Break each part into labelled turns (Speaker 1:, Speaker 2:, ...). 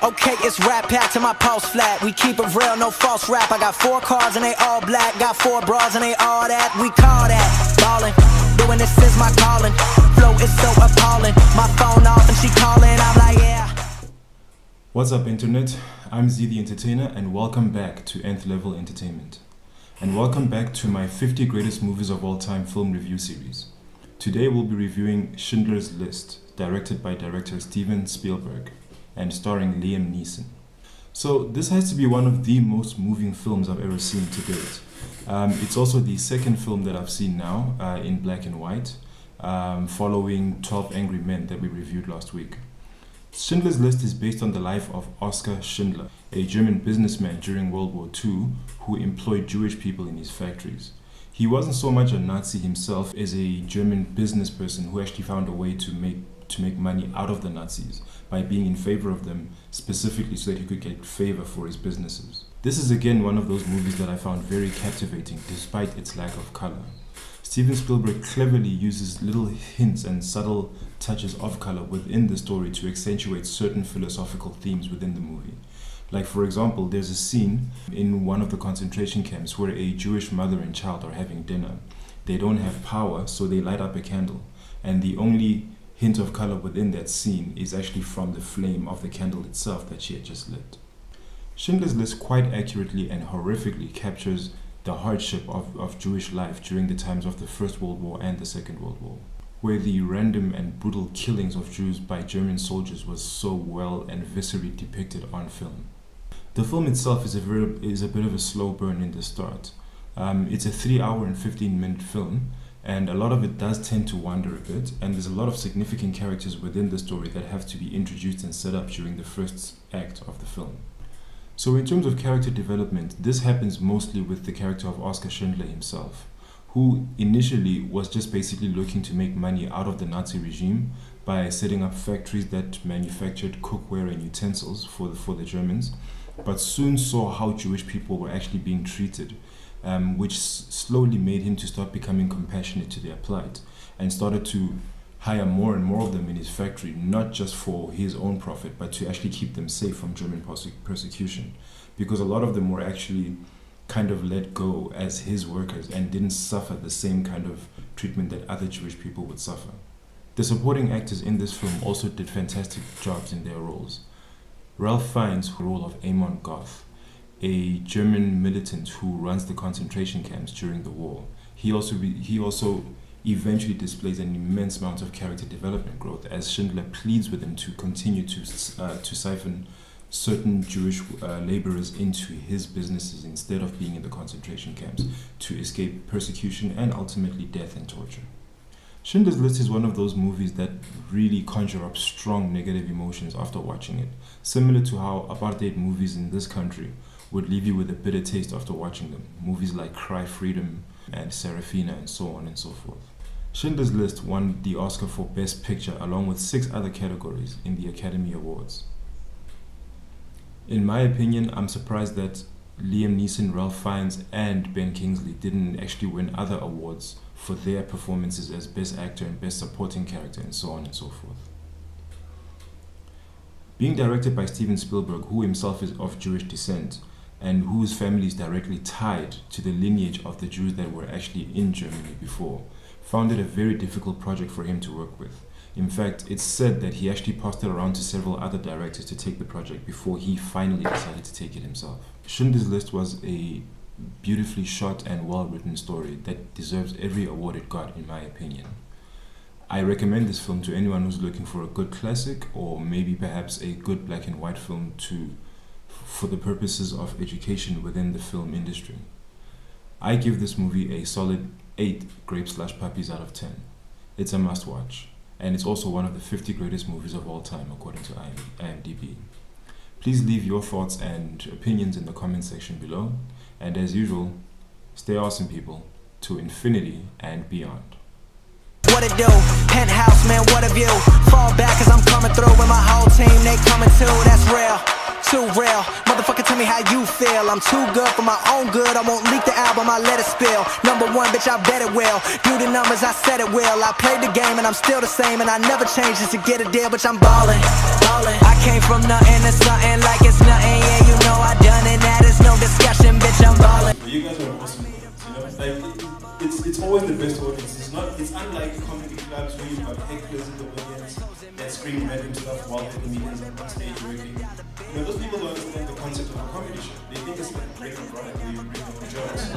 Speaker 1: Okay, it's rap pack to my pulse flat. We keep it real, no false rap. I got 4 cars and they all black. Got 4 bras and they all that. We call that ballin'. Doing this is my calling. Flow is so appalling. My phone off and she calling. I'm like, yeah.
Speaker 2: What's up, internet? I'm Z the Entertainer, and welcome back to nth-level entertainment. And welcome back to my 50 greatest movies of all time film review series. Today we'll be reviewing Schindler's List, directed by director Steven Spielberg and starring Liam Neeson. So this has to be one of the most moving films I've ever seen to date. It's also the second film that I've seen now in black and white, following 12 Angry Men that we reviewed last week. Schindler's List is based on the life of Oskar Schindler, a German businessman during World War II who employed Jewish people in his factories. He wasn't so much a Nazi himself as a German business person who actually found a way to make money out of the Nazis by being in favor of them, specifically so that he could get favor for his businesses. This is again one of those movies that I found very captivating despite its lack of color. Steven Spielberg cleverly uses little hints and subtle touches of color within the story to accentuate certain philosophical themes within the movie. Like, for example, there's a scene in one of the concentration camps where a Jewish mother and child are having dinner. They don't have power, so they light up a candle, and the only hint of color within that scene is actually from the flame of the candle itself that she had just lit. Schindler's List quite accurately and horrifically captures the hardship of Jewish life during the times of the First World War and the Second World War, where the random and brutal killings of Jews by German soldiers was so well and viscerally depicted on film. The film itself is a bit of a slow burn in the start. It's a 3-hour and 15-minute film, and a lot of it does tend to wander a bit, and there's a lot of significant characters within the story that have to be introduced and set up during the first act of the film. So in terms of character development, this happens mostly with the character of Oskar Schindler himself, who initially was just basically looking to make money out of the Nazi regime by setting up factories that manufactured cookware and utensils for the Germans, but soon saw how Jewish people were actually being treated, which slowly made him to start becoming compassionate to their plight and started to hire more and more of them in his factory, not just for his own profit, but to actually keep them safe from German persecution, because a lot of them were actually kind of let go as his workers and didn't suffer the same kind of treatment that other Jewish people would suffer. The supporting actors in this film also did fantastic jobs in their roles. Ralph Fiennes' role of Amon Goth, a German militant who runs the concentration camps during the war. He also eventually displays an immense amount of character development growth as Schindler pleads with him to continue to siphon certain Jewish laborers into his businesses instead of being in the concentration camps to escape persecution and ultimately death and torture. Schindler's List is one of those movies that really conjure up strong negative emotions after watching it, similar to how apartheid movies in this country would leave you with a bitter taste after watching them. Movies like Cry Freedom and Serafina and so on and so forth. Schindler's List won the Oscar for Best Picture along with 6 other categories in the Academy Awards. In my opinion, I'm surprised that Liam Neeson, Ralph Fiennes and Ben Kingsley didn't actually win other awards for their performances as Best Actor and Best Supporting Character and so on and so forth. Being directed by Steven Spielberg, who himself is of Jewish descent and whose family is directly tied to the lineage of the Jews that were actually in Germany before, found it a very difficult project for him to work with. In fact, it's said that he actually passed it around to several other directors to take the project before he finally decided to take it himself. Schindler's List was a beautifully shot and well-written story that deserves every award it got, in my opinion. I recommend this film to anyone who's looking for a good classic or maybe perhaps a good black and white film for the purposes of education within the film industry. I give this movie a solid 8 grapes/puppies out of 10. It's a must-watch, and it's also one of the 50 greatest movies of all time according to IMDb. Please leave your thoughts and opinions in the comment section below, and as usual, stay awesome, people, to infinity and beyond.
Speaker 1: What it do? Penthouse, man, what a view. Fall back cause I'm coming through with my whole team, they coming too, that's real. too real. Motherfucker, tell me how you feel. I'm too good for my own good. I won't leak the album, I let it spill. Number one, bitch, I bet it will. Do the numbers, I said it will. I played the game and I'm still the same, and I never changed just to get a deal, bitch, I'm ballin', ballin'. I came from nothing to something like it's nothing. Yeah, you know I done it, that is no discussion, bitch, I'm ballin'.
Speaker 2: You guys are awesome, you know, like it's always the best audience. It's unlike comedy clubs where you have hecklers in the audience that scream random stuff while the comedians are on stage working. You know, those people don't understand the concept of a comedy show. They think it's like break a product where you bring up the jokes.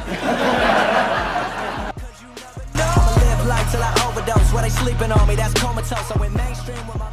Speaker 1: I'ma live life till I overdose. Where they sleeping on me, that's comatose. I went mainstream with my